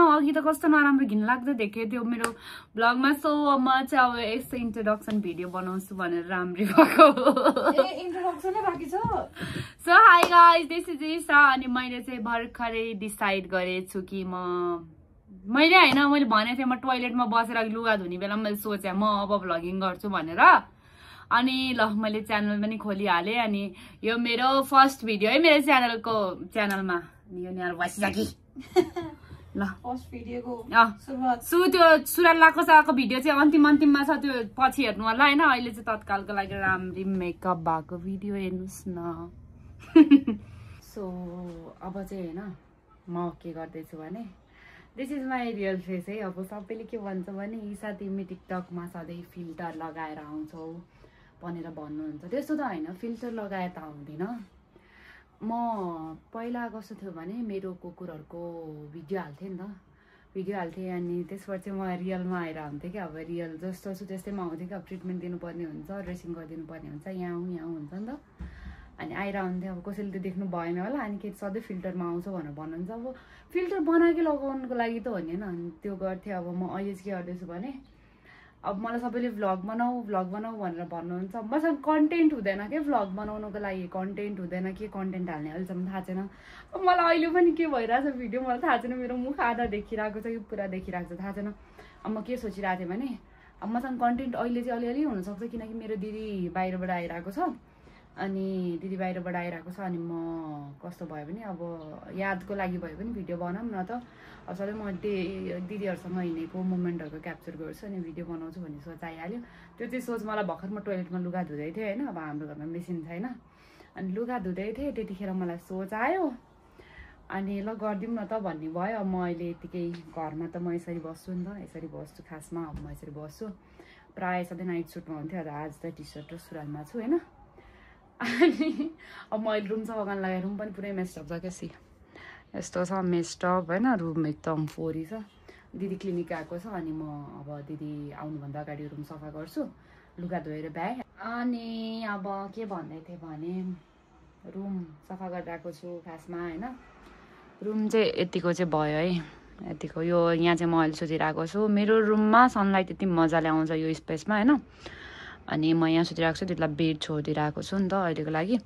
अघि त कस्तो नराम्रो घिनलाग्दो देखेँ त्यो मेरो ब्लगमा। सो म चाहिँ अब यस्तो इन्ट्रोडक्सन भिडियो बनाउँछु भनेर राम्री भएको। इन्ट्रोडक्सनै बाँकी छ। So hi guys, this is Isha. अनि मैले चाहिँ भर्खरै डिसाइड गरेछु कि मैले होइन, मैले भनेको थिएँ म टोइलेटमा बसेर लुगा धुने बेला मैले सोचेँ म अब भ्लगिङ गर्छु भनेर। अनि ल मैले च्यानल पनि खोलिहालेँ। अनि यो मेरो फर्स्ट भिडियो है मेरो च्यानलमा। यो यहाँ बसिसकि ल फर्स्ट भिडियोको सुरुवात त्यो सुरुवात लागेको भिडियो चाहिँ अन्तिममा छ, त्यो पछि हेर्नु होला होइन। अहिले चाहिँ तत्कालको लागि राम्री मेकअप भएको भिडियो हेर्नुहोस् न। सो अब चाहिँ होइन म के गर्दैछु भने this is my real face है। अब सबैले के भन्छ भने ईशा तिमी टिकटकमा सधैँ फिल्टर लगाएर आउँछौ भनेर भन्नुहुन्छ। त्यस्तो त होइन, फिल्टर लगाएर त आउँदिनँ म। पहिला कस्तो थियो भने मेरो कुकुरहरूको भिडियो हाल्थेँ नि त, अनि त्यसपछि म रियलमा आएर आउँथेँ कि। अब रियल जस्तो छु त्यस्तैमा आउँथेँ कि। अब ट्रिटमेन्ट दिनुपर्ने हुन्छ, ड्रेसिङ गरिदिनु पर्ने हुन्छ, यहाँ हुन्छ नि त। अनि आएर आउँथेँ। अब कसैले त देख्नु भएन होला, अनि के सधैँ फिल्टरमा आउँछ भनेर भन्नुहुन्छ। अब फिल्टर बनाएकै लगाउनुको लागि त हो नि होइन। अनि त्यो गर्थेँ। अब म अहिले चाहिँ के गर्दैछु भने अब मलाई सबैले भ्लग बनाऊ भनेर भन्नुहुन्छ। मसँग कन्टेन्ट हुँदैन क्या, भ्लग बनाउनुको लागि कन्टेन्ट हुँदैन। के कन्टेन्ट हाल्ने अहिलेसम्म थाहा छैन। अब मलाई अहिले पनि के भइरहेछ भिडियो मलाई थाहा छैन। मेरो मुख आधा देखिरहेको छ कि पुरा देखिरहेको छ थाहा छैन। अब म के सोचिरहेको थिएँ भने अब मसँग कन्टेन्ट अहिले चाहिँ अलिअलि हुनसक्छ, किनकि मेरो दिदी बाहिरबाट आइरहेको छ। अनि अनि म कस्तो भयो भने अब यादको लागि भयो भने भिडियो बनाऊँ न त। अब सधैँ म दिदीहरूसँग हिँडेको मोमेन्टहरूको क्याप्चर गर्छु अनि भिडियो बनाउँछु भन्ने सोच आइहाल्यो। त्यो चाहिँ सोच मलाई भर्खर म टोइलेटमा लुगा धुँदै थिएँ होइन। अब हाम्रो घरमा मेसिन छैन, अनि लुगा धुँदै थिएँ त्यतिखेर मलाई सोच आयो। अनि ल गरिदिउँ न त भन्ने भयो। अब म अहिले यतिकै घरमा त म यसरी बस्छु नि त, यसरी बस्छु खासमा। अब म यसरी बस्छु, प्रायः सधैँ नाइट सुटमा हुन्थ्यो। आज त टी सर्ट र सुरुवालमा छु होइन। अनि अब म अहिले रुम सफा गर्न लगाएँ। रुम पनि पुरै मेस्टअप छ क्या। सी यस्तो छ मेस्टअप होइन। रुम एकदम फोरी छ। दिदी क्लिनिक गएको छ अनि म अब दिदी आउनुभन्दा अगाडि रुम सफा गर्छु, लुगा धोएर भ्याएँ। अनि अब के भन्दै थिएँ भने रुम सफा गरिरहेको छु खासमा होइन। रुम चाहिँ यतिको चाहिँ भयो है, यतिको। यो यहाँ चाहिँ म अहिले सुतिरहेको छु। मेरो रुममा सनलाइट यति मजाले आउँछ यो स्पेसमा होइन। अनि म यहाँ सुतिरहेको छु, त्यसलाई बेड छोडिदिरहेको छु नि त अहिलेको लागि।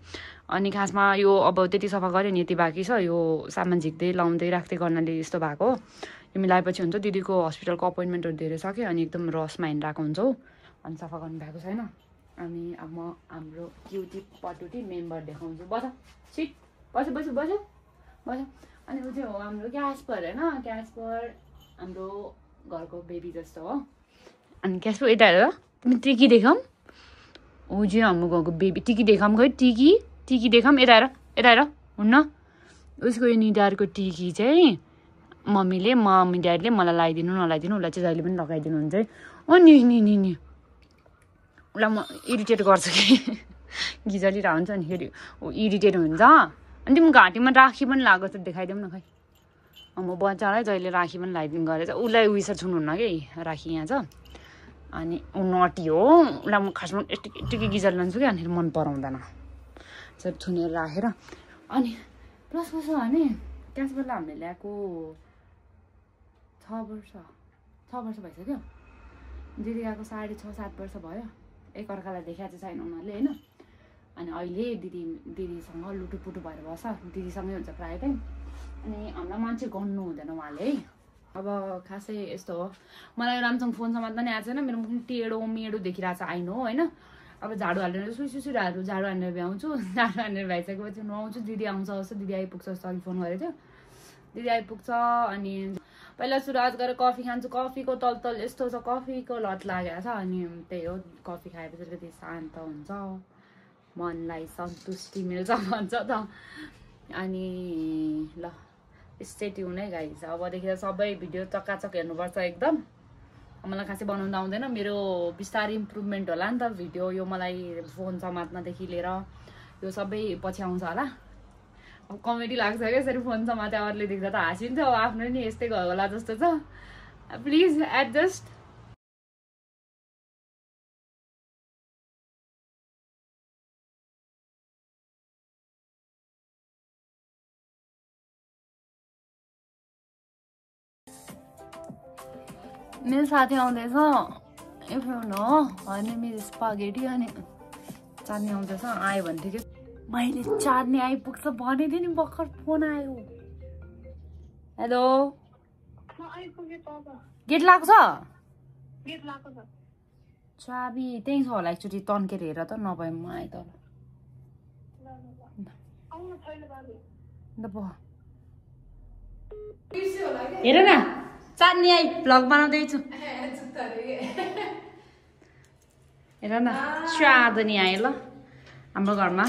अनि खासमा यो अब त्यति सफा गऱ्यो नि, यति बाँकी छ। यो सामान झिक्दै लाउँदै राख्दै गर्नाले यस्तो भएको हो। यो मिलाएपछि हुन्छ। दिदीको हस्पिटलको अपोइन्टमेन्टहरू धेरै सक्यो अनि एकदम रसमा हिँडिरहेको हुन्छ हो। अनि सफा गर्नु भएको छैन। अनि अब म हाम्रो क्युटी पटुटी मेम्बर देखाउँछु। बस सिट बस। अनि ऊ चाहिँ हो हाम्रो क्यास्पर होइन। क्यास्पर हाम्रो घरको बेबी जस्तो हो। अनि क्यास्पर यता हेर, तिमी टिकी देखाऊँ। ऊ चाहिँ हाम्रो गाउँको बेबी। टिकी देखाऊँ खै, टिकी देखाऊँ। यता हेर हुन्न। उसको यो निधारको टिकी चाहिँ मम्मी ड्याडीले मलाई लगाइदिनु नलाइदिनु, उसलाई चाहिँ जहिले पनि लगाइदिनुहुन्छ है। नि उसलाई म इरिटेट गर्छु कि गिजलिरहेको हुन्छ नि फेरि ऊ इरिटेट हुन्छ। अनि तिमी घाँटीमा राखी पनि लगाएको छ, देखाइदिउँ न खै। म बच्चालाई जहिले राखी पनि लगाइदिनु गरेछ। उसलाई उयो छुनुहुन्न कि राखी यहाँ छ। अनि ऊ नटी हो, उसलाई म खासमा यतिकै गिजल लान्छु कि अनि मन पराउँदैन सब थुनेर राखेर। अनि प्लस कसो भने क्यासबरलाई हामीले ल्याएको 6 वर्ष भइसक्यो। दिदी गएको 6.5-7 वर्ष भयो। एकअर्कालाई देखाएको चाहिँ छैन उनीहरूले होइन। अनि अहिले दिदीसँग लुटुपुटु भएर बस्छ, दिदीसँगै हुन्छ प्रायः टाइम। अनि हामीलाई मान्छे गर्नु हुँदैन उहाँले है। अब खासै यस्तो हो, मलाई राम्रोसँग फोन समात्न पनि आएको छैन। मेरो मुख टेढो मेढो देखिरहेको छ आइनो होइन। अब झाडु हालेर सुइराहरू झाडु हानेर भ्याउँछु, झाडु हानेर भ्याइसकेपछि नुहाउँछु। दिदी आउँछ जस्तो, दिदी आइपुग्छ जस्तो अघि फोन गरेको थियो। दिदी आइपुग्छ अनि पहिला सुरुवात गरेर कफी खान्छु। कफीको तल यस्तो छ, कफीको लत लागेको छ। अनि त्यही हो, कफी खाएपछि कति शान्त हुन्छ, मनलाई सन्तुष्टि मिल्छ भन्छ त। अनि ल स्टे ट्युन है गाइज। अबदेखि त सबै भिडियो चकाचक हेर्नुपर्छ एकदम। मलाई खासै बनाउनु आउँदैन, मेरो बिस्तारै इम्प्रुभमेन्ट होला नि त भिडियो। यो मलाई फोन समात्नदेखि लिएर यो सबै पछि आउँछ होला। अब कमेडी लाग्छ क्या यसरी फोन समाते अरूले देख्दा त हाँसिन्छ। अब आफ्नो नि यस्तै होला जस्तो छ। Please adjust. मेरो साथी आउँदैछ if you know her name is spaghetti अनि चार्नी आउँदैछ आयो भन्थ्यो कि मैले चार्नी आइपुग्छ भनेको नि भर्खर फोन आयो हेलो गेट लाग्छ चाबी त्यही छ होला एकचोटि तन्केर हेर त नभए म आएँ तर हेर न चार्नी आई भ्लग बनाउँदैछु हेर न चाँदनी आयो ल हाम्रो घरमा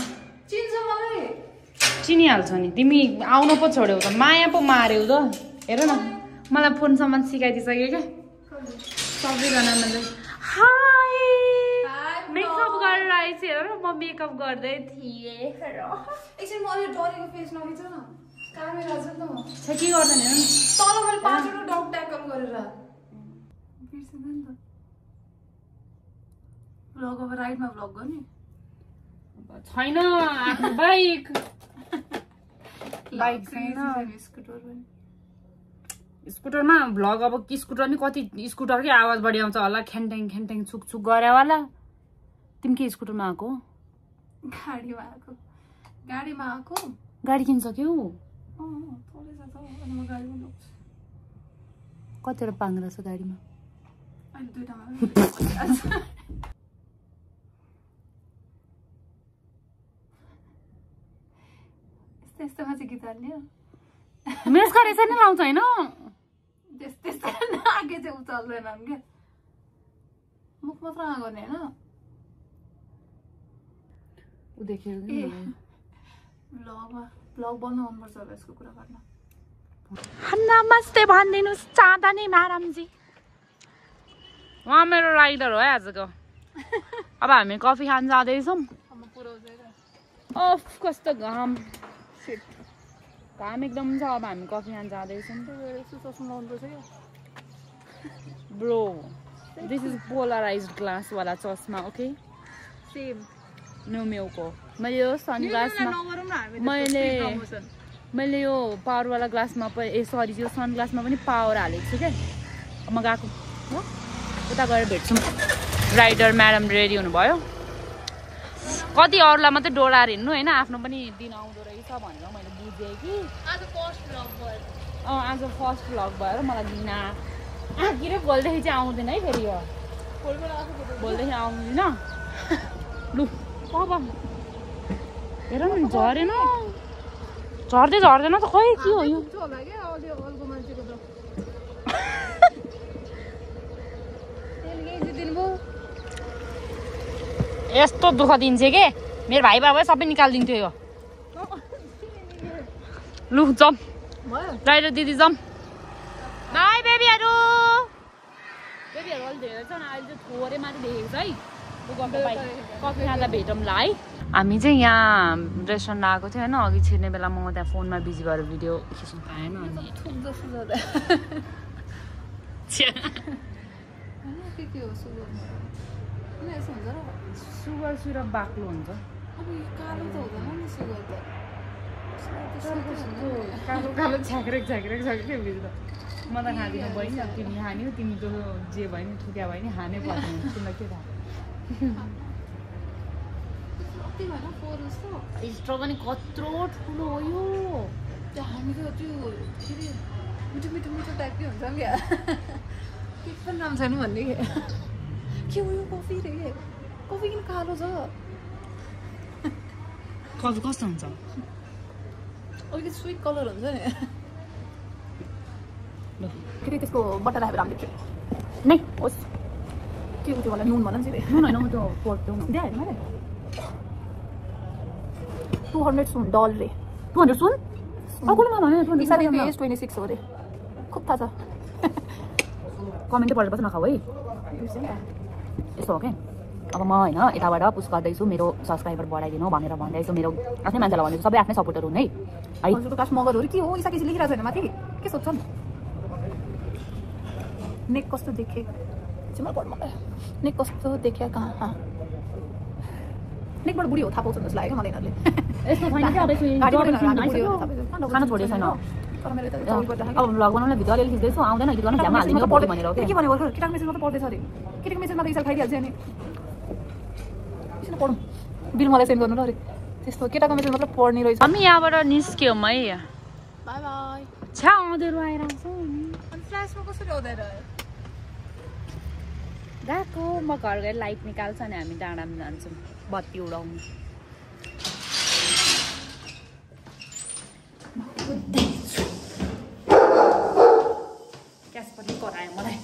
चिनिहाल्छ नि तिमी आउनु पो छोड्यौ त माया पो मार्यौ त हेर न मलाई फोनसम्म सिकाइदिइसक्यो क्या सबैजना मैले हाई मेकअप गरेर आइस हेर न म मेकअप गर्दै थिएँ एकछिन म अलि डरेको फेस नखिच न क्यामेरा छ नि त के गर्दैन हेर न तल मैले 5 वटा डग ट्याकल गरेर बिर्सिँदैन नि त भ्लग अब राइडमा भ्लग गर्ने छैन आफ्नो बाइक छैन स्कुटरमा भ्लग अब स्कुटर नि कति स्कुटरकै आवाज बढी आउँछ होला ख्यान्ट्याङ ख्यान्ट्याङ छुक छुक गरे होला तिमी के स्कुटरमा आएको गाडीमा आएको गाडी किनिसक्यौ कतिवटा पाङ्ग्रा छ गाडीमा त्यस्तोमा चाहिँ गीत हाल्ने मेसका रहेछ नि लाउँछ होइन त्यस्तै आगे चाहिँ उचाल्दैनन् क्या मुख मात्र गर्ने होइन ऊ देख्यो भ्लग बनाउनुपर्छ होला यसको कुरा गर्न नमस्ते भनिदिनुहोस् चाँदनी म्याडमजी उहाँ मेरो राइडर हो है आजको अब हामी कफी खान जाँदैछौँ अफ कस्तो घाम घाम एकदम छ अब हामी कफी खान जाँदैछौँ bro this is polarised glass वाला चस्मा ओके सेम न्युमेको मैले यो सनग्लासमा मैले यो पावरवाला ग्लासमा सरी यो सनग्लासमा पनि पावर हालेको छु क्या म गएको हो उता गएर भेट्छौँ राइडर म्याडम रेडी हुनुभयो कति अरूलाई मात्रै डोराएर हिँड्नु होइन आफ्नो पनि दिन आउँदो रहेछ भनेर मैले बुझेँ कि आज फर्स्ट भ्लग भएर मलाई दिन आखिरै बोल्दाखेरि चाहिँ आउँदैन है फेरि यो बोल्दाखेरि आउँदैन लु अब हेर न झरेन झर्दै झर्दैन त खै के हो यो यस्तो दुःख दिन्छ के मेरो भाइ बाबा सबै निकालिदिन्थ्यो यो लु जम राइडर दिदी जम बाई बेबीहरू अलिक धेरै छ न अहिले चाहिँ थोरै मात्रै देखेको छ है कफी खाँदा भेटौँला है हामी चाहिँ यहाँ रेस्टुरेन्ट आएको थियो होइन अघि छिर्ने बेला म त्यहाँ फोनमा बिजी भएर भिडियो खिच्नु पाएन अनि सुगर सिरप बाक्लो हुन्छ कालो कालो छ्याक्रेक छ्याक्रेक छ कि भित्र म त खाँदिनँ बहिनी अब तिमी खाने तिमी त जे भयो नि ठुक्या भयो नि खानै पर्छ तिमीलाई के थाहा स्ट्र पनि कत्रो ठुलो हो यो हामीको त्यो मिठो मिठो मिठो टाइपकै हुन्छ नि क्या के पनि नाम छैन भन्ने के हो यो कफी रे कफी किन कालो छ कफी कस्तो हुन्छ अलिकति स्विट कलर हुन्छ नि फेरि त्यसको बट्टा राखेर हामीले नै होस् के हो त्यो होला नुन भन नि नुन होइन म त्यो पोर्टो दिइहाल्यो मैले 200 सुन डल रे 200 सुन अकुलमा भने 26 हो रे खुब थाहा छ कमेन्टै पढेर पछि नखाऊ है यस्तो हो क्या अब म होइन यताबाट पुस गर्दैछु मेरो सब्सक्राइबर बढाइदिनु भनेर भन्दैछु मेरो आफ्नै मान्छेलाई भनेको सबै आफ्नै सपोर्टर हुन् है काश मगर हो के हो इसा केसी लेखिरहेको छैन माथि के सोध्छन् नेक कस्तो देखे नेक कस्तो देखे कहाँ नेकबाट बुढी हो थाहा पाउँछ जस्तो लाग्यो क्या मलाई यिनीहरूले यस्तो छैन कि अब खाना छोडेको छैन तर मेरो त चौल पर्दा अब भ्लग बनाउन भिडियो अलिअलि खिच्दैछु आउँदैन गीत गर्न झ्यामा हालिदिनु पढ्दै भनेर हो के भन्यो भर्खर केटाको मेसेजमा त पढ्दैछ अरे केटाको मेसेजमा त इसाल खाइदिहाल्छ अनि किन पढौँ बिल मलाई सेन्ड गर्नु ल अरे त्यस्तो केटाको मेसेज मतलब पढ्ने रहेछ हामी यहाँबाट निस्क्यौँ है बाई बाई छ्या अँधेरो आइरहेको छ अनि फ्ल्यासमा कसरी अँधेरो आयो गएको म घर गएर लाइट निकाल्छ अनि हामी डाँडामा जान्छौँ बत्ती उडाउनु ग्यास पनि करायो मलाई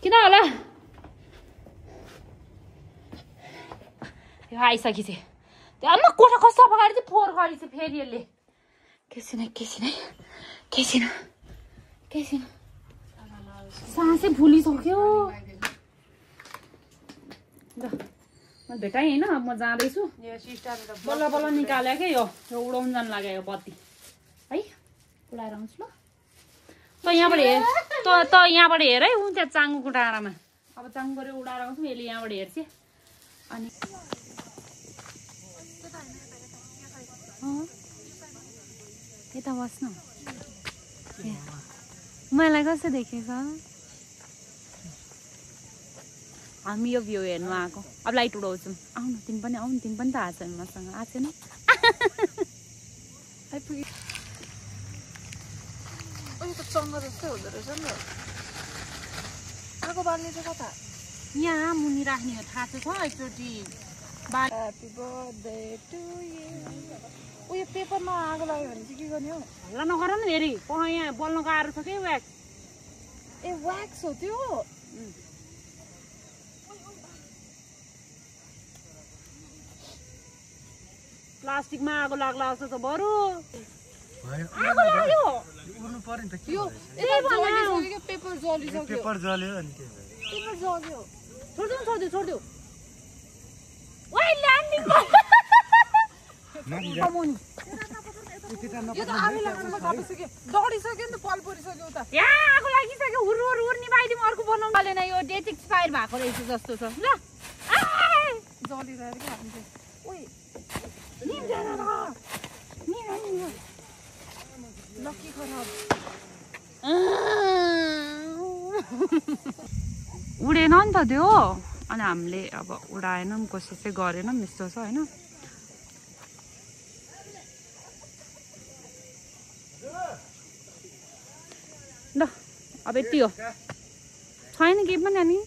किन होला यो आइसकेछ त्यो आमा कोठा कस्तो पगाडि चाहिँ फोहोर गरेछ फेरि यसले केही छैन सासै भुलिसक्यो ल म भेटाएँ होइन म जाँदैछु बल्ल बल्ल निकाल्यो क्या यो उडाउनु जानु लाग्यो यो बत्ती है उडाएर आउँछु ल त यहाँबाट हेर त यहाँबाट हेर है ऊ त्यहाँ चाङ्गुको डाँडामा अब चाङ्गु गरेर उडाएर आउँछु यसले यहाँबाट हेर्छ अनि यता बस्नु मलाई कस्तो देखेछ हामी यो भ्यू हेर्नु आएको अब लाइट उडाउँछौँ आउनु तिमी पनि त आएको छैन मसँग आएको छैन चङ्गा जस्तै हुँदो रहेछ नि त आगो बाल्ने चाहिँ कता यहाँ मुनि राख्ने हो थाहा छ एकचोटि ह्याप्पी बर्थडे टु यु उयो पेपरमा आगो लाग्यो भने चाहिँ के गर्ने हो हल्ला नगर न फेरि यहाँ बोल्नको आएर छ कि व्याक्स ए व्याक्स हो त्यो प्लास्टिकमा आगो लाग्ला जस्तो छ बरु पेपर जल्यो अनि छोडिदेऊ यो त आगो लाग्नुमा काटिसक्यो डढिसक्यो नि त पल परिसक्यो उता यहाँ आगो लागिसक्यो हुर निभाइदिउँ अर्को बनाउनु पालेन यो डेट एक्सपायर भएको रहेछ जस्तो छ ल जलिरहेको हामी चाहिँ ओइ लकी खराब उडेन नि त त्यो अनि हामीले अब उडाएनौँ कोसिस चाहिँ गरेनौँ यस्तो छ होइन ल अब यति हो छैन केही पनि अनि